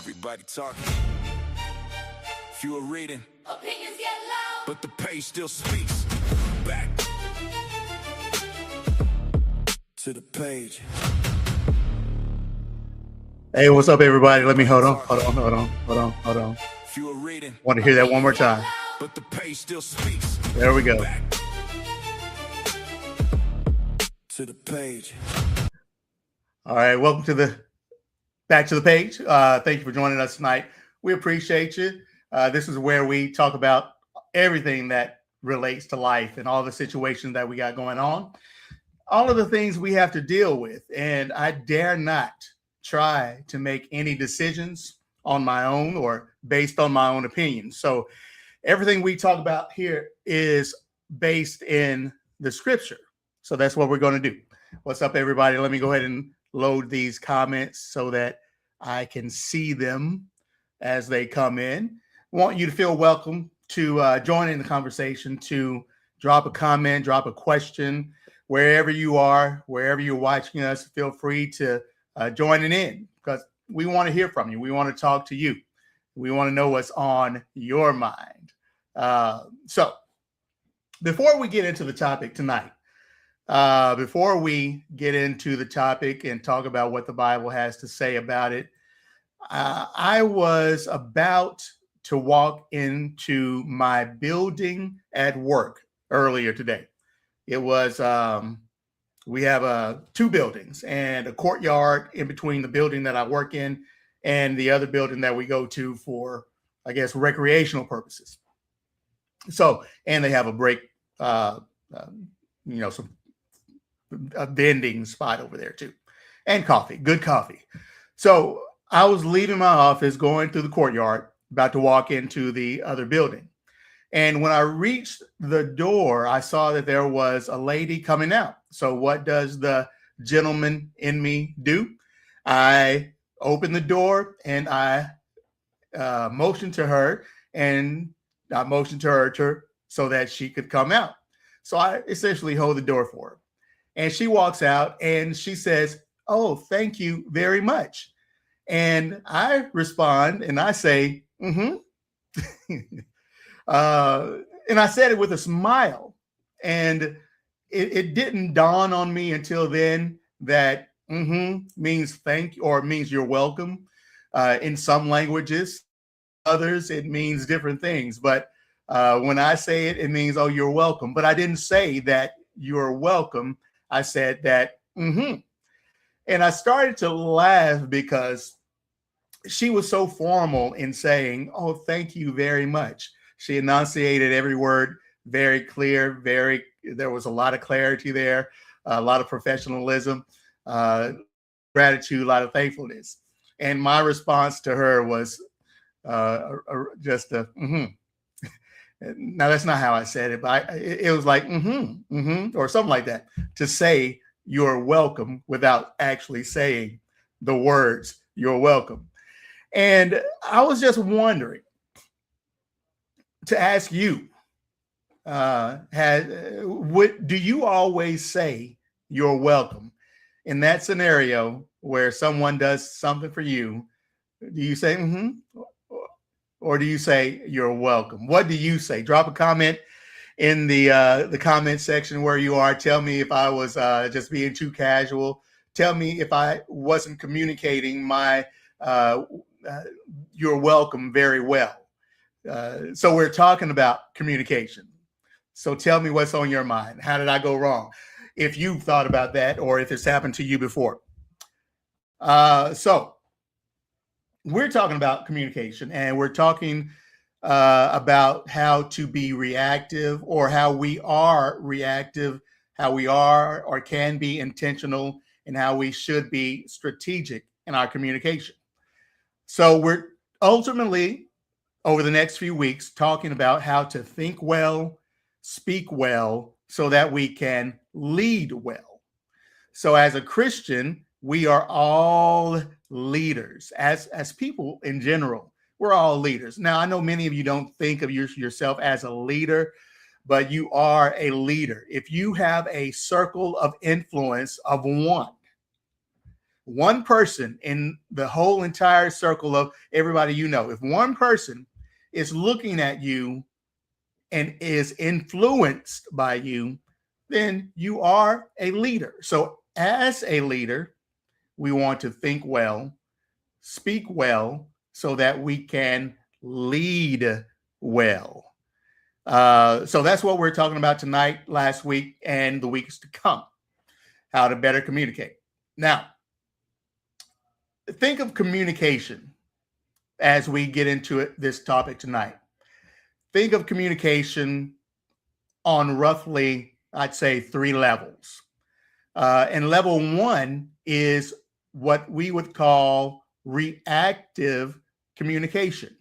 Everybody talking. Few are reading. Opinions get loud, but the page still speaks. Back to the page. Hey, what's up, everybody? Let me hold on. Few are reading. Want to hear that one more time? But the page still speaks. There we go. Back to the page. All right, welcome to the back to the page. Thank you for joining us tonight. We appreciate you. This is where we talk about everything that relates to life and all the situations that we got going on, all of the things we have to deal with. And I dare not try to make any decisions on my own or based on my own opinion. So everything we talk about here is based in the scripture. So that's what we're going to do. What's up, everybody? Let me go ahead and load these comments so that I can see them as they come in. Want you to feel welcome to join in the conversation, to drop a comment, drop a question, wherever you are, wherever you're watching us. Feel free to join in because we want to hear from you. We want to talk to you. We want to know what's on your mind. So before we get into the topic tonight, before we get into the topic and talk about what the Bible has to say about it, I was about to walk into my building at work earlier today. It was, we have two buildings and a courtyard in between the building that I work in and the other building that we go to for, I guess, recreational purposes. So, and they have a break, some a vending spot over there too, and coffee, good coffee. So I was leaving my office, going through the courtyard, about to walk into the other building. And when I reached the door, I saw that there was a lady coming out. So what does the gentleman in me do? I opened the door and I motioned to her, and I motioned to her so that she could come out. So I essentially hold the door for her. And she walks out and she says, "Oh, thank you very much." And I respond and I say, and I said it with a smile. And it didn't dawn on me until then that means thank you, or it means you're welcome. In some languages, others, it means different things. But when I say it, it means, oh, you're welcome. But I didn't say that you're welcome. I said that, and I started to laugh because she was so formal in saying, "Oh, thank you very much." She enunciated every word very clear, there was a lot of clarity there, a lot of professionalism, gratitude, a lot of thankfulness. And my response to her was just a, Now, that's not how I said it, but it was like, or something like that, to say you're welcome without actually saying the words, "you're welcome." And I was just wondering to ask you, do you always say you're welcome? In that scenario where someone does something for you, do you say, or do you say you're welcome? What do you say? Drop a comment in the comment section where you are. Tell me if I was just being too casual. Tell me if I wasn't communicating my you're welcome very well. So we're talking about communication. So tell me what's on your mind. How did I go wrong? If you've thought about that or if it's happened to you before. So we're talking about communication, and we're talking about how to be reactive, or how we are reactive, how we are or can be intentional, and how we should be strategic in our communication. So we're ultimately, over the next few weeks, talking about how to think well, speak well, so that we can lead well. So as a Christian, we are all leaders. As people in general, we're all leaders. Now, I know many of you don't think of yourself as a leader, but you are a leader. If you have a circle of influence of one, One person in the whole entire circle of everybody you know, if one person is looking at you and is influenced by you, then you are a leader. So, as a leader, we want to think well, speak well, so that we can lead well. So that's what we're talking about tonight, last week, and the weeks to come. How to better communicate. Now, think of communication as we get into this topic tonight. Think of communication on roughly, I'd say, 3 levels. And level 1 is what we would call reactive communication.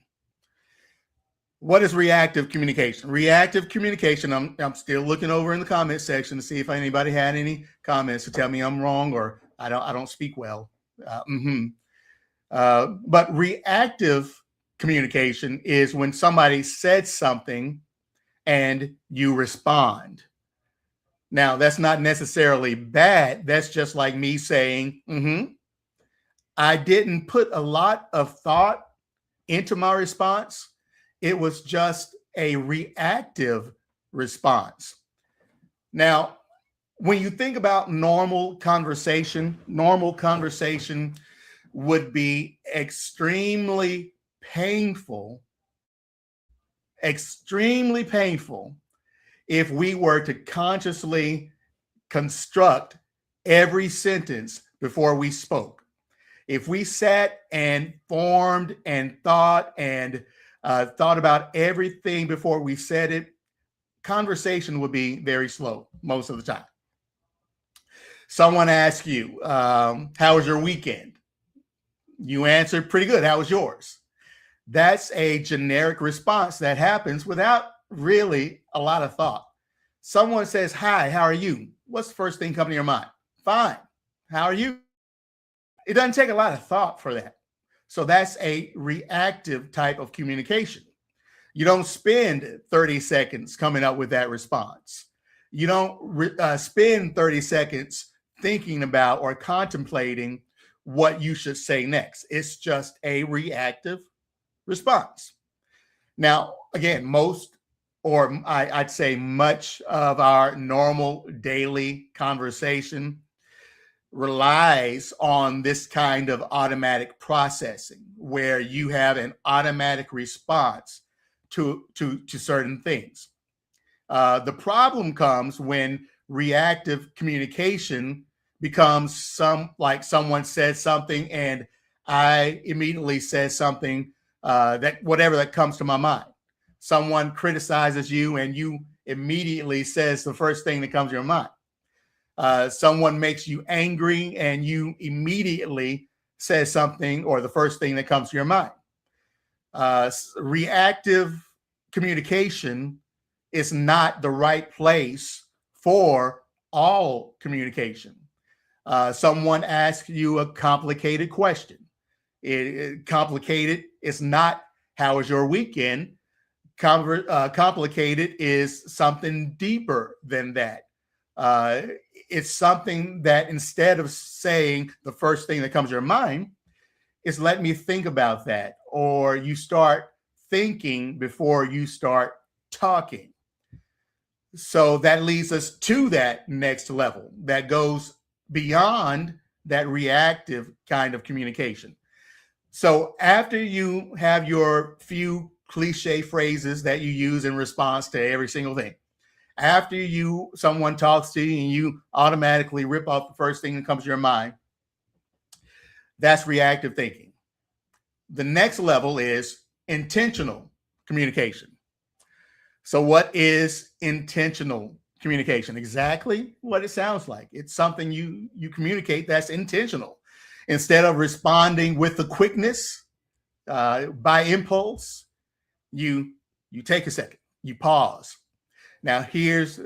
What is reactive communication? Reactive communication, I'm still looking over in the comment section to see if anybody had any comments to tell me I'm wrong or I don't speak well. But reactive communication is when somebody said something and you respond. Now, that's not necessarily bad. That's just like me saying, I didn't put a lot of thought into my response. It was just a reactive response. Now, when you think about normal conversation would be extremely painful if we were to consciously construct every sentence before we spoke. If we sat and formed and thought about everything before we said it, conversation would be very slow most of the time. Someone asks you, how was your weekend? You answered pretty good. How was yours? That's a generic response that happens without really a lot of thought. Someone says, hi, how are you? What's the first thing coming to your mind? Fine. How are you? It doesn't take a lot of thought for that. So that's a reactive type of communication. You don't spend 30 seconds coming up with that response. You don't spend 30 seconds thinking about or contemplating what you should say next. It's just a reactive response. Now, again, I'd say much of our normal daily conversation relies on this kind of automatic processing where you have an automatic response to certain things. The problem comes when reactive communication becomes like someone says something and I immediately said something that whatever that comes to my mind. Someone criticizes you and you immediately says the first thing that comes to your mind. Someone makes you angry and you immediately say something or the first thing that comes to your mind. Reactive communication is not the right place for all communication. Someone asks you a complicated question. Complicated is not how was your weekend. Complicated is something deeper than that. It's something that instead of saying the first thing that comes to your mind, is let me think about that. Or you start thinking before you start talking. So that leads us to that next level that goes beyond that reactive kind of communication. So after you have your few cliche phrases that you use in response to every single thing, after someone talks to you and you automatically rip off the first thing that comes to your mind, that's reactive thinking. The next level is intentional communication. So what is intentional communication? Exactly what it sounds like. It's something you communicate that's intentional. Instead of responding with the quickness by impulse, you take a second, you pause. Now here's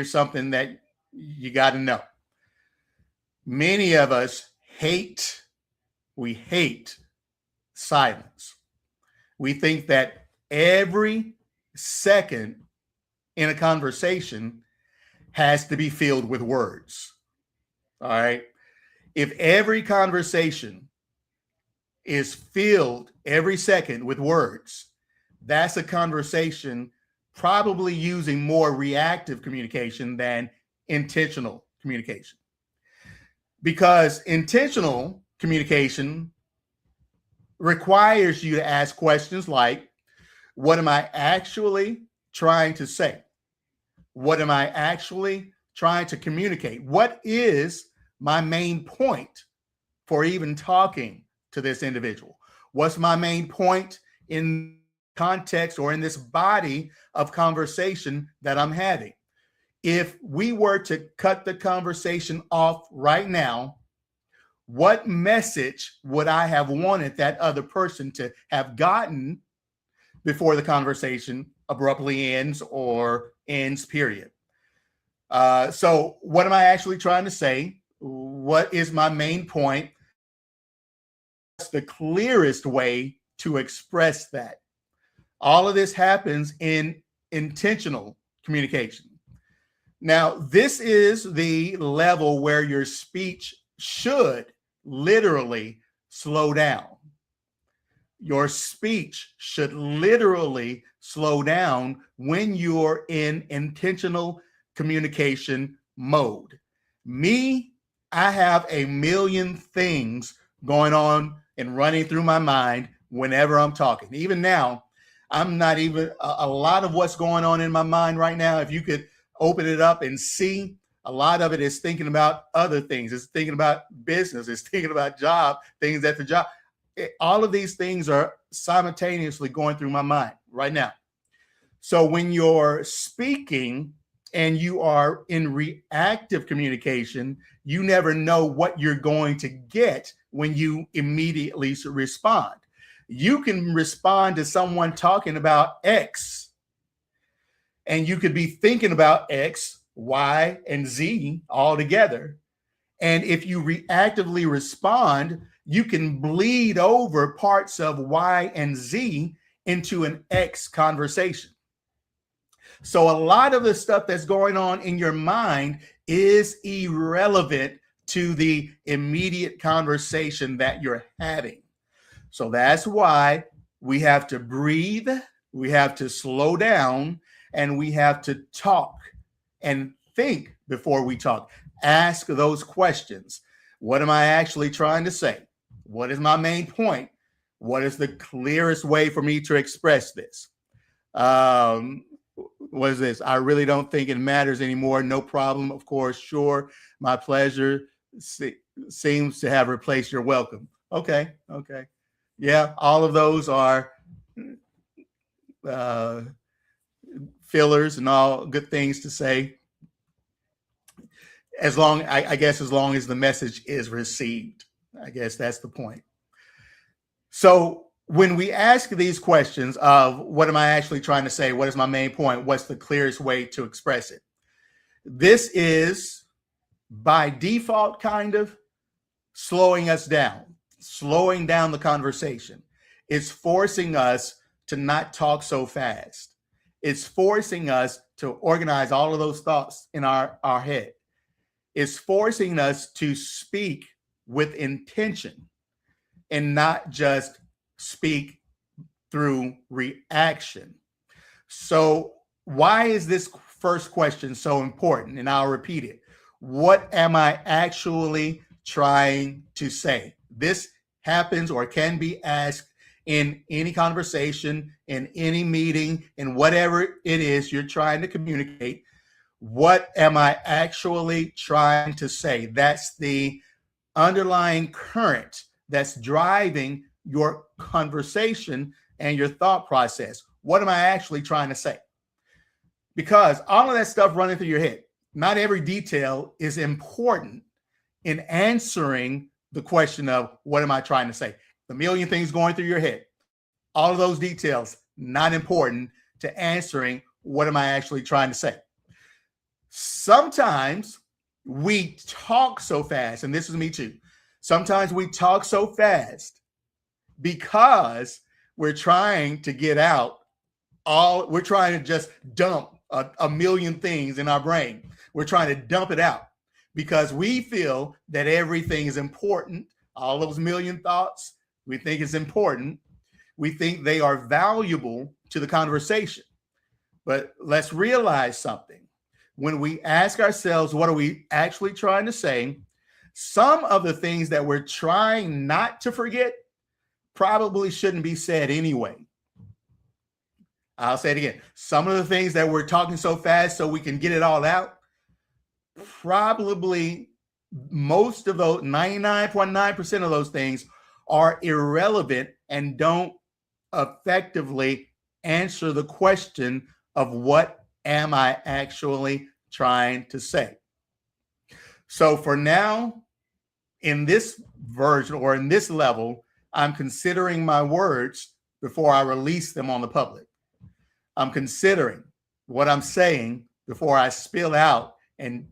something that you got to know. Many of us hate silence. We think that every second in a conversation has to be filled with words. All right. If every conversation is filled every second with words, that's a conversation probably using more reactive communication than intentional communication. Because intentional communication requires you to ask questions like, what am I actually trying to say? What am I actually trying to communicate? What is my main point for even talking to this individual? What's my main point in context or in this body of conversation that I'm having? If we were to cut the conversation off right now, what message would I have wanted that other person to have gotten before the conversation abruptly ends or ends, period? So what am I actually trying to say? What is my main point? What's the clearest way to express that? All of this happens in intentional communication. Now, this is the level where your speech should literally slow down. Your speech should literally slow down when you're in intentional communication mode. Me, I have a million things going on and running through my mind whenever I'm talking. Even now, I'm not even a lot of what's going on in my mind right now. If you could open it up and see, a lot of it is thinking about other things. It's thinking about business. It's thinking about job, things at the job. All of these things are simultaneously going through my mind right now. So when you're speaking and you are in reactive communication, you never know what you're going to get when you immediately respond. You can respond to someone talking about X, and you could be thinking about X, Y, and Z all together. And if you reactively respond, you can bleed over parts of Y and Z into an X conversation. So a lot of the stuff that's going on in your mind is irrelevant to the immediate conversation that you're having. So that's why we have to breathe, we have to slow down, and we have to talk and think before we talk. Ask those questions. What am I actually trying to say? What is my main point? What is the clearest way for me to express this? What is this? I really don't think it matters anymore. No problem. Of course, sure. My pleasure seems to have replaced your welcome. Okay. Yeah, all of those are fillers and all good things to say. As long as the message is received. I guess that's the point. So when we ask these questions of what am I actually trying to say? What is my main point? What's the clearest way to express it? This is by default kind of slowing us down, slowing down the conversation. It's forcing us to not talk so fast. It's forcing us to organize all of those thoughts in our head. It's forcing us to speak with intention and not just speak through reaction. So why is this first question so important? And I'll repeat it. What am I actually trying to say? This happens or can be asked in any conversation, in any meeting, in whatever it is you're trying to communicate. What am I actually trying to say? That's the underlying current that's driving your conversation and your thought process. What am I actually trying to say? Because all of that stuff running through your head, not every detail is important in answering the question of what am I trying to say? The million things going through your head, all of those details, not important to answering what am I actually trying to say. Sometimes we talk so fast, and this is me too. Sometimes we talk so fast because we're trying to get out we're trying to just dump a million things in our brain. We're trying to dump it out. because we feel that everything is important. All those million thoughts, we think is important. We think they are valuable to the conversation. But let's realize something. When we ask ourselves, what are we actually trying to say? Some of the things that we're trying not to forget probably shouldn't be said anyway. I'll say it again. Some of the things that we're talking so fast so we can get it all out, probably most of those, 99.9% of those things are irrelevant and don't effectively answer the question of what am I actually trying to say. So for now, in this version or in this level, I'm considering my words before I release them on the public. I'm considering what I'm saying before I spill out and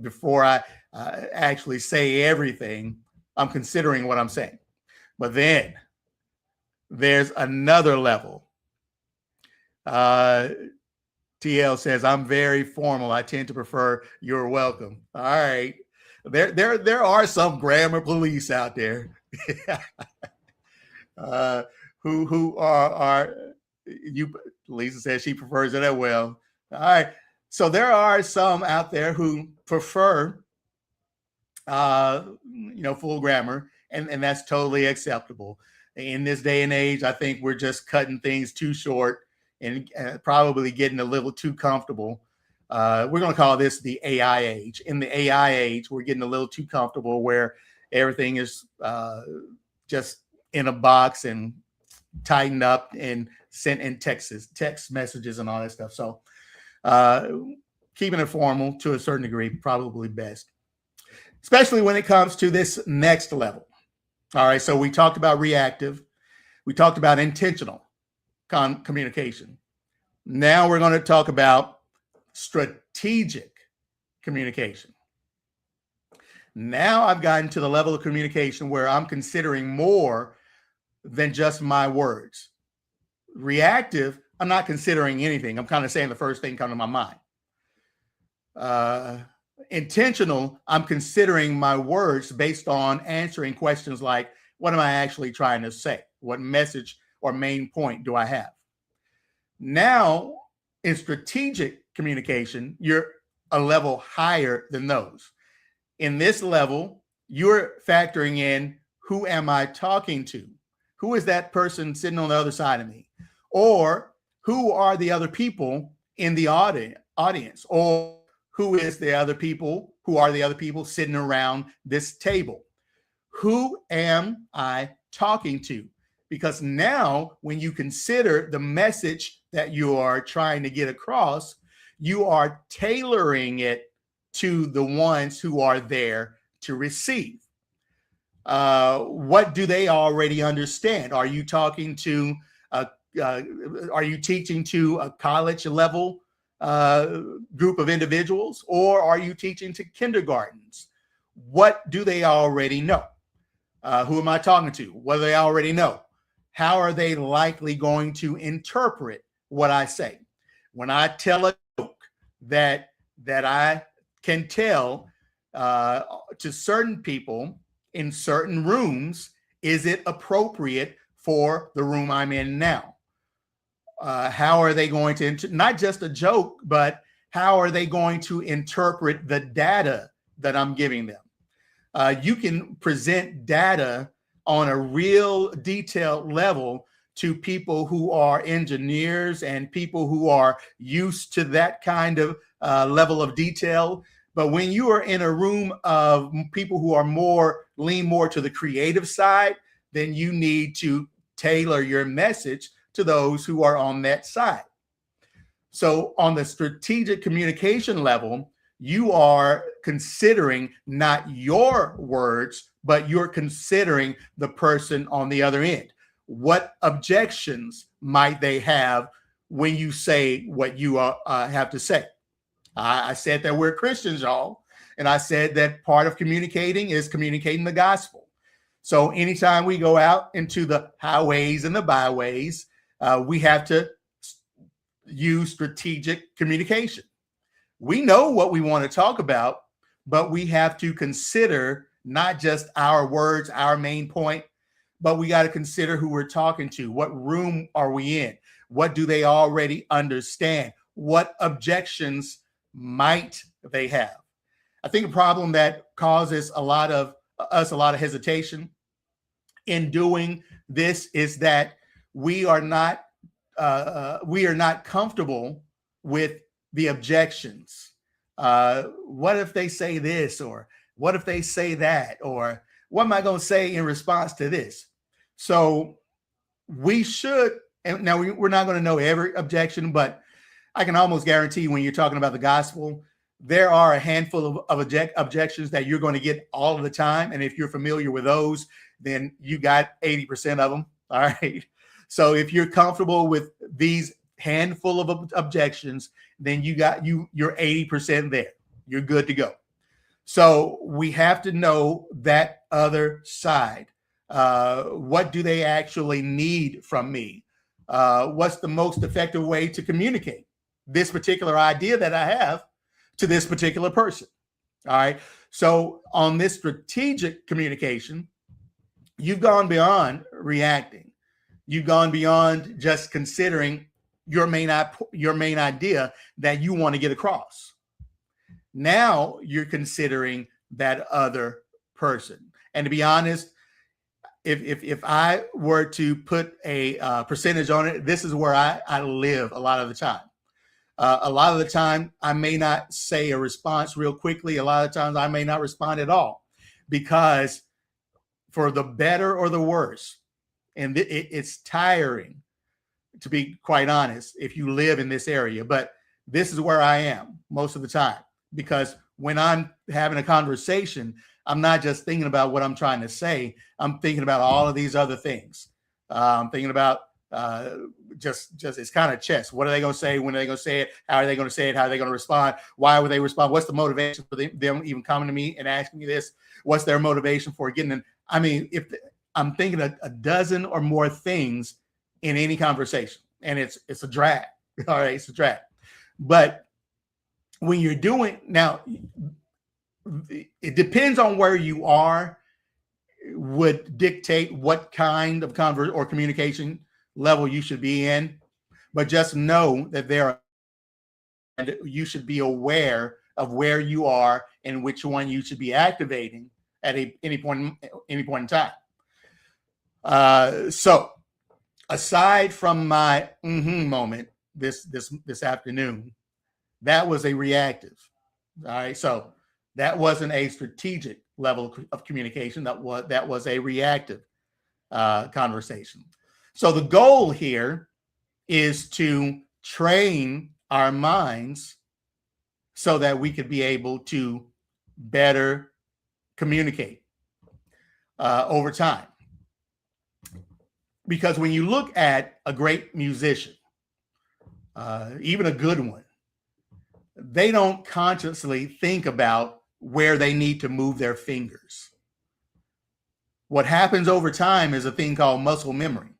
before I actually say everything. I'm considering what I'm saying. But then there's another level. TL says, I'm very formal. I tend to prefer you're welcome. All right. There are some grammar police out there who are you. Lisa says she prefers it as well. All right. So there are some out there who prefer full grammar, and that's totally acceptable. In this day and age, I think we're just cutting things too short and probably getting a little too comfortable. We're going to call this the AI age. In the AI age, we're getting a little too comfortable where everything is just in a box and tightened up and sent in text messages and all that stuff. So keeping it formal to a certain degree, probably best, especially when it comes to this next level. All right. So we talked about reactive. We talked about intentional communication. Now we're going to talk about strategic communication. Now I've gotten to the level of communication where I'm considering more than just my words. Reactive, I'm not considering anything. I'm kind of saying the first thing come to my mind. Intentional, I'm considering my words based on answering questions like, what am I actually trying to say? What message or main point do I have? Now, in strategic communication, you're a level higher than those. In this level, you're factoring in, who am I talking to? Who is that person sitting on the other side of me? Or who are the other people in the audience? Or who are the other people sitting around this table? Who am I talking to? Because now when you consider the message that you are trying to get across, you are tailoring it to the ones who are there to receive. What do they already understand? Are you talking to are you teaching to a college level group of individuals, or are you teaching to kindergartens? What do they already know? Who am I talking to? What do they already know? How are they likely going to interpret what I say? When I tell a joke that I can tell to certain people in certain rooms, is it appropriate for the room I'm in now? How are they going to, not just a joke, but how are they going to interpret the data that I'm giving them? You can present data on a real detailed level to people who are engineers and people who are used to that kind of level of detail. But when you are in a room of people who are lean more to the creative side, then you need to tailor your message to those who are on that side. So on the strategic communication level, you are considering not your words, but you're considering the person on the other end. What objections might they have when you say what you have to say? I said that we're Christians, y'all. And I said that part of communicating is communicating the gospel. So anytime we go out into the highways and the byways, we have to use strategic communication. We know what we want to talk about, but we have to consider not just our words, our main point, but we got to consider who we're talking to. What room are we in? What do they already understand? What objections might they have? I think a problem that causes a lot of hesitation in doing this is that we are not comfortable with the objections. What if they say this, or what if they say that, or what am I going to say in response to this? So we should, and now we're not going to know every objection, but I can almost guarantee when you're talking about the gospel, there are a handful of objections that you're going to get all of the time. And if you're familiar with those, then you got 80% of them. All right. So if you're comfortable with these handful of objections, then you're 80% there. You're good to go. So we have to know that other side. What do they actually need from me? What's the most effective way to communicate this particular idea that I have to this particular person? All right. So on this strategic communication, you've gone beyond reacting. You've gone beyond just considering your main idea that you want to get across. Now you're considering that other person. And to be honest, if I were to put a percentage on it, this is where I live a lot of the time. A lot of the time, I may not say a response real quickly. A lot of times, I may not respond at all, because for the better or the worse, and it's tiring, to be quite honest, if you live in this area. But this is where I am most of the time, because when I'm having a conversation, I'm not just thinking about what I'm trying to say. I'm thinking about all of these other things. I'm thinking about just it's kind of chess. What are they going to say? When are they going to say it? How are they going to say it? How are they going to respond? Why would they respond? What's the motivation for them even coming to me and asking me this? What's their motivation for getting in? I mean, if I'm thinking a dozen or more things in any conversation, and it's a drag. All right, it's a drag. But when you're doing now, it depends on where you are, would dictate what kind of or communication level you should be in. But just know that you should be aware of where you are and which one you should be activating at any point in time. So aside from my moment this afternoon, that was a reactive. All right. So that wasn't a strategic level of communication. That was a reactive conversation. So the goal here is to train our minds so that we could be able to better communicate over time. Because when you look at a great musician, even a good one, they don't consciously think about where they need to move their fingers. What happens over time is a thing called muscle memory.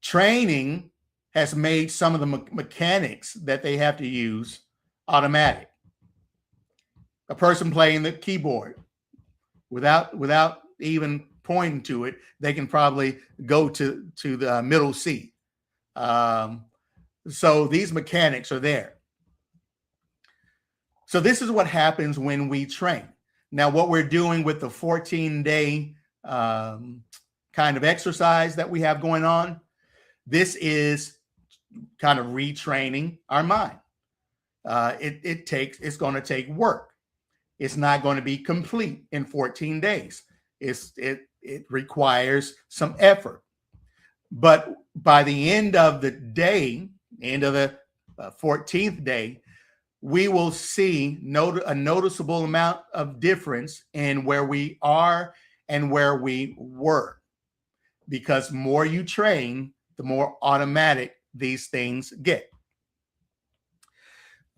Training has made some of the mechanics that they have to use automatic. A person playing the keyboard, without even pointing to it, they can probably go to the middle C. So these mechanics are there. So this is what happens when we train. Now, what we're doing with the 14-day kind of exercise that we have going on, this is kind of retraining our mind. It's going to take work. It's not going to be complete in 14 days. It requires some effort. But by the end of the day, end of the 14th day, we will see a noticeable amount of difference in where we are and where we were. Because more you train, the more automatic these things get.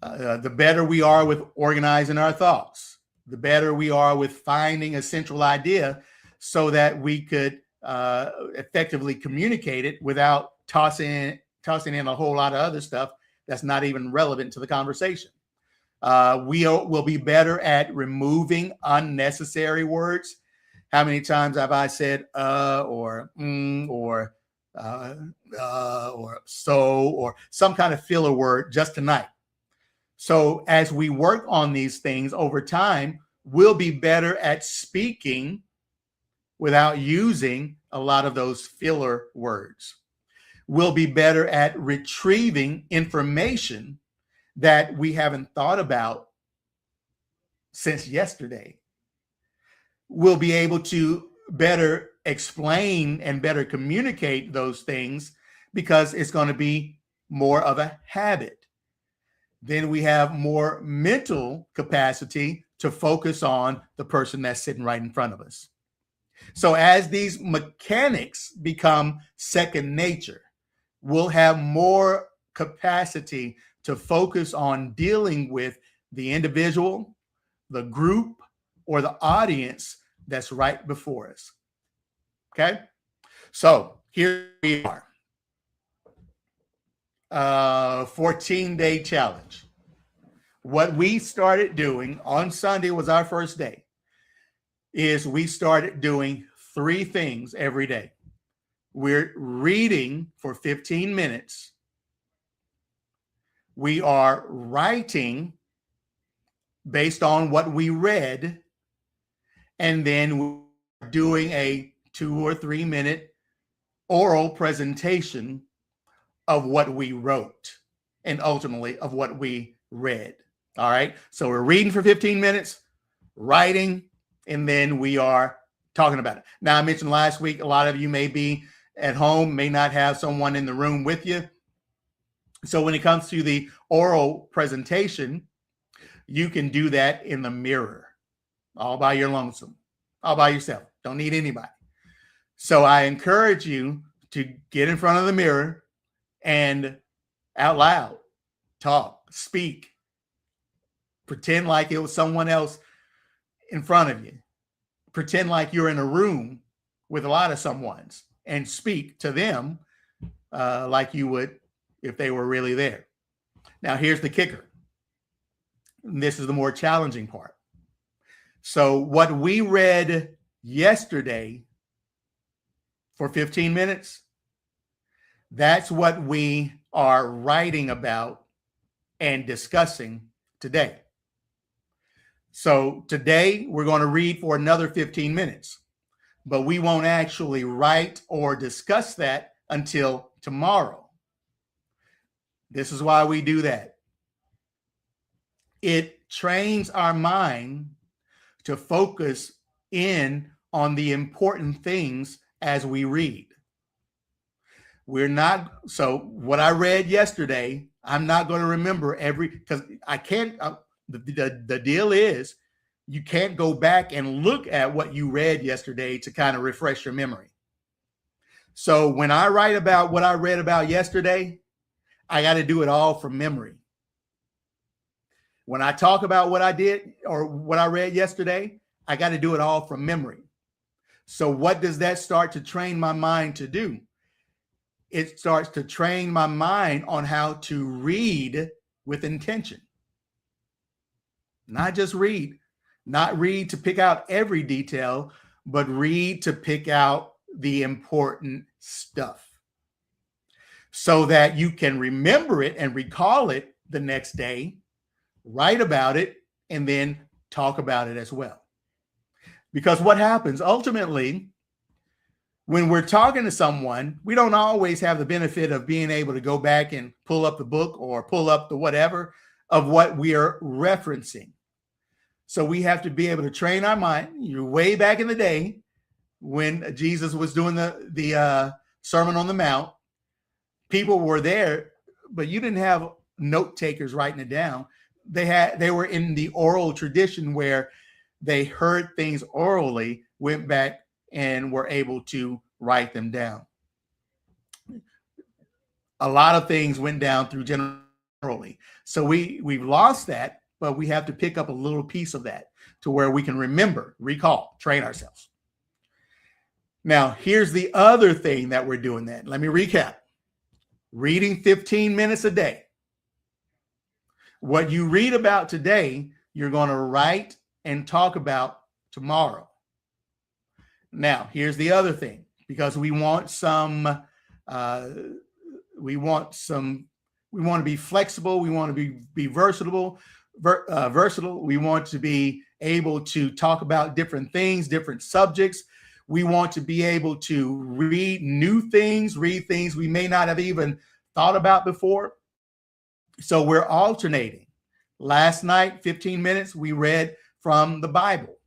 The better we are with organizing our thoughts, the better we are with finding a central idea so that we could effectively communicate it without tossing in a whole lot of other stuff that's not even relevant to the conversation. We'll be better at removing unnecessary words. How many times have I said or or so or some kind of filler word just tonight? So as we work on these things over time, we'll be better at speaking without using a lot of those filler words. We'll be better at retrieving information that we haven't thought about since yesterday. We'll be able to better explain and better communicate those things because it's going to be more of a habit. Then we have more mental capacity to focus on the person that's sitting right in front of us. So as these mechanics become second nature, we'll have more capacity to focus on dealing with the individual, the group, or the audience that's right before us. Okay? So here we are. 14-day challenge. What we started doing on Sunday was our first day, is we started doing 3 things every day. We're reading for 15 minutes. We are writing based on what we read, and then we're doing a 2 or 3 minute oral presentation of what we wrote and ultimately of what we read. All right. So we're reading for 15 minutes, writing, and then we are talking about it. Now, I mentioned last week, a lot of you may be at home, may not have someone in the room with you. So when it comes to the oral presentation, you can do that in the mirror, all by your lonesome, all by yourself. Don't need anybody. So I encourage you to get in front of the mirror and out loud, talk, speak, pretend like it was someone else in front of you. Pretend like you're in a room with a lot of someone's and speak to them like you would if they were really there. Now, here's the kicker. This is the more challenging part. So what we read yesterday for 15 minutes, that's what we are writing about and discussing today. So today we're going to read for another 15 minutes, but we won't actually write or discuss that until tomorrow. This is why we do that. It trains our mind to focus in on the important things as we read. We're not, so what I read yesterday, I'm not going to remember because I can't, the deal is you can't go back and look at what you read yesterday to kind of refresh your memory. So when I write about what I read about yesterday, I got to do it all from memory. When I talk about what I did or what I read yesterday, I got to do it all from memory. So what does that start to train my mind to do? It starts to train my mind on how to read with intention. Not just read, not read to pick out every detail, but read to pick out the important stuff so that you can remember it and recall it the next day, write about it, and then talk about it as well. Because what happens ultimately, when we're talking to someone, we don't always have the benefit of being able to go back and pull up the book or pull up the whatever of what we are referencing. So we have to be able to train our mind. You're way back in the day when Jesus was doing the Sermon on the Mount. People were there, but you didn't have note takers writing it down. They were in the oral tradition where they heard things orally, went back and were able to write them down. A lot of things went down through generally. So we've lost that, but we have to pick up a little piece of that to where we can remember, recall, train ourselves. Now, here's the other thing that we're doing that. Let me recap. Reading 15 minutes a day. What you read about today, you're going to write and talk about tomorrow. Now, here's the other thing, because we want to be flexible. We want to be versatile. We want to be able to talk about different things, different subjects. We want to be able to read new things, read things we may not have even thought about before. So we're alternating. Last night, 15 minutes, we read from the Bible.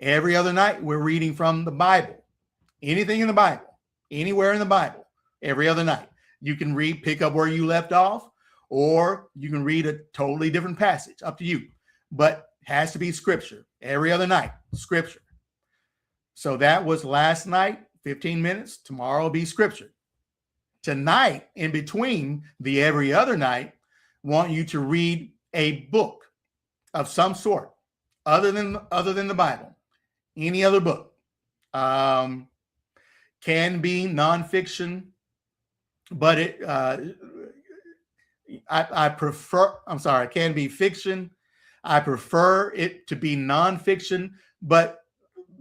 Every other night, we're reading from the Bible. Anything in the Bible, anywhere in the Bible, every other night. You can pick up where you left off, or you can read a totally different passage, up to you. But it has to be scripture. Every other night, scripture. So that was last night, 15 minutes. Tomorrow will be scripture. Tonight, in between the every other night, want you to read a book of some sort, other than the Bible. Any other book. Can be nonfiction, but it can be fiction. I prefer it to be nonfiction, but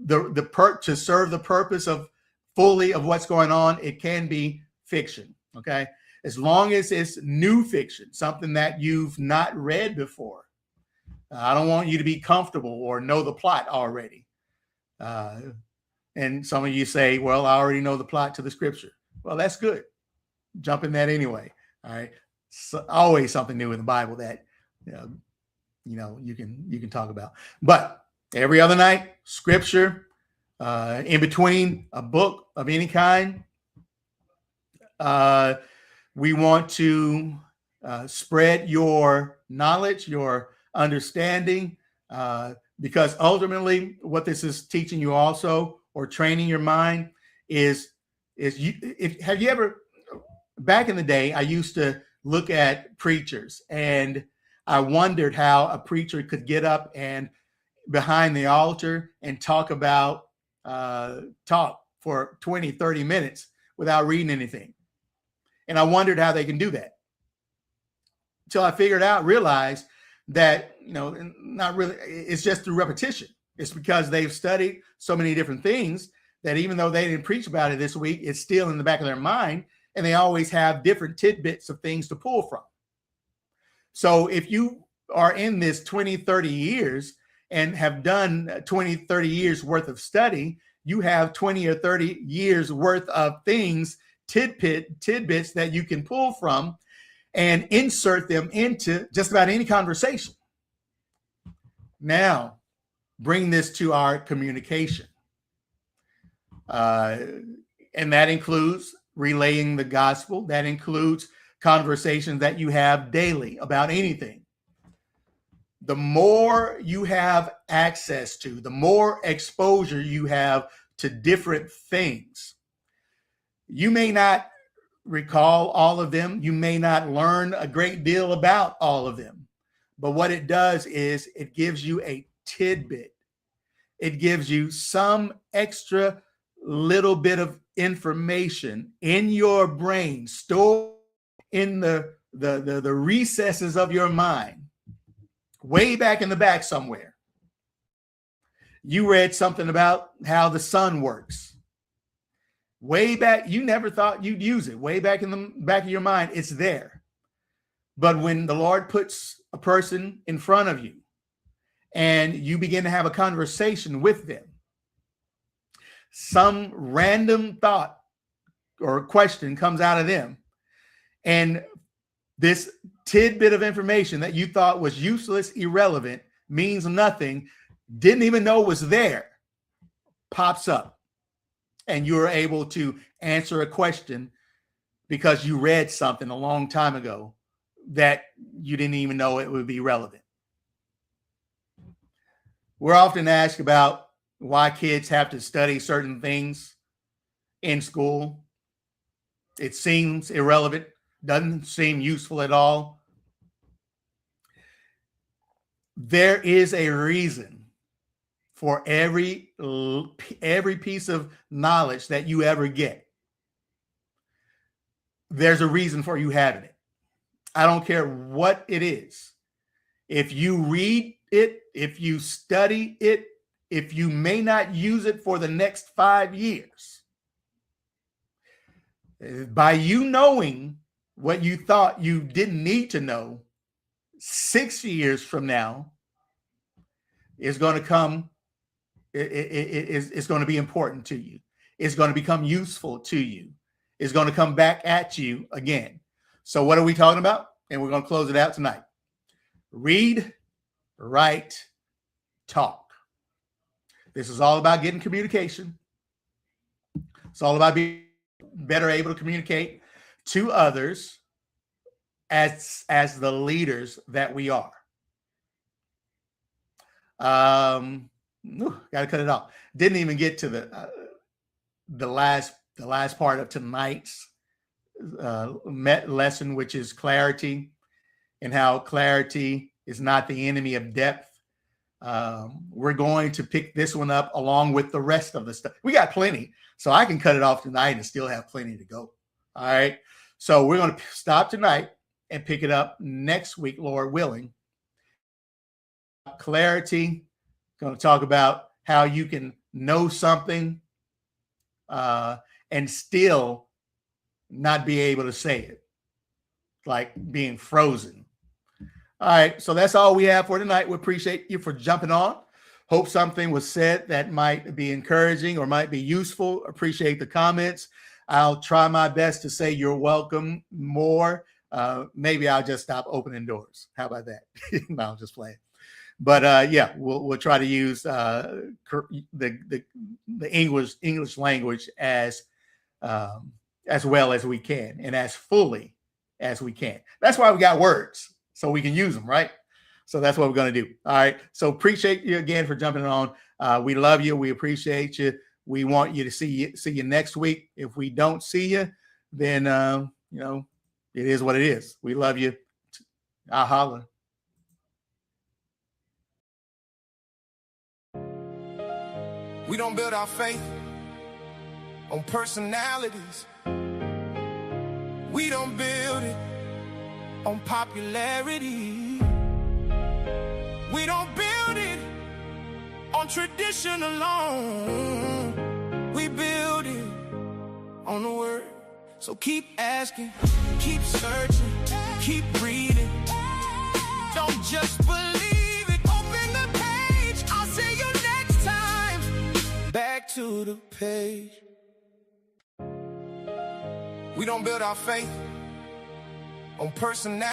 to serve the purpose of fully of what's going on, it can be fiction. Okay, as long as it's new fiction, something that you've not read before. I don't want you to be comfortable or know the plot already. And some of you say, well, I already know the plot to the scripture. Well, that's good. Jump in that anyway. All right. So, always something new in the Bible that you can talk about. But every other night, scripture, in between a book of any kind. We want to spread your knowledge, your understanding, because ultimately what this is teaching you also, or training your mind, have you ever, back in the day, I used to look at preachers and I wondered how a preacher could get up and behind the altar and talk for 20, 30 minutes without reading anything. And I wondered how they can do that. Until I realized that, not really, it's just through repetition. It's because they've studied so many different things that even though they didn't preach about it this week, it's still in the back of their mind, and they always have different tidbits of things to pull from. So if you are in this 20, 30 years and have done 20, 30 years worth of study, you have 20 or 30 years worth of things, tidbits that you can pull from and insert them into just about any conversation. Now, bring this to our communication. And that includes relaying the gospel. That includes conversations that you have daily about anything. The more you have access to, the more exposure you have to different things. You may not recall all of them. You may not learn a great deal about all of them. But what it does is it gives you a tidbit. It gives you some extra little bit of information in your brain, stored in the recesses of your mind, way back in the back somewhere. You read something about how the sun works. Way back, you never thought you'd use it. Way back in the back of your mind, it's there. But when the Lord puts a person in front of you and you begin to have a conversation with them, some random thought or question comes out of them, and this tidbit of information that you thought was useless, irrelevant, means nothing, didn't even know was there, pops up, and you're able to answer a question because you read something a long time ago that you didn't even know it would be relevant. We're often asked about why kids have to study certain things in school. It seems irrelevant, doesn't seem useful at all. There is a reason for every piece of knowledge that you ever get. There's a reason for you having it. I don't care what it is. If you read it, if you study it, if you may not use it for the next 5 years, by you knowing what you thought you didn't need to know, 6 years from now is going to come. It's going to be important to you. It's going to become useful to you. It's going to come back at you again. So what are we talking about? And we're going to close it out tonight. Read, write, talk. This is all about getting communication. It's all about being better able to communicate to others as the leaders that we are. Got to cut it off. Didn't even get to the last part of tonight's lesson, which is clarity, and how clarity is not the enemy of depth. We're going to pick this one up along with the rest of the stuff. We got plenty, so I can cut it off tonight and still have plenty to go. All right. So we're going to stop tonight and pick it up next week, Lord willing. Clarity. Going to talk about how you can know something and still not be able to say it, like being frozen. All right, so that's all we have for tonight. We appreciate you for jumping on. Hope something was said that might be encouraging or might be useful. Appreciate the comments. I'll try my best to say you're welcome more. Maybe I'll just stop opening doors. How about that? No, I'm just playing. But yeah, we'll try to use the English language as well as we can and as fully as we can. That's why we got words, so we can use them, right? So that's what we're going to do. All right. So appreciate you again for jumping on. We love you. We appreciate you. We want you to see you next week. If we don't see you, then it is what it is. We love you. I'll holler. We don't build our faith on personalities. We don't build it on popularity. We don't build it on tradition alone. We build it on the word. So keep asking, keep searching, keep reading. Don't just believe it. Open the page. I'll see you next time. Back to the page. We don't build our faith on personality.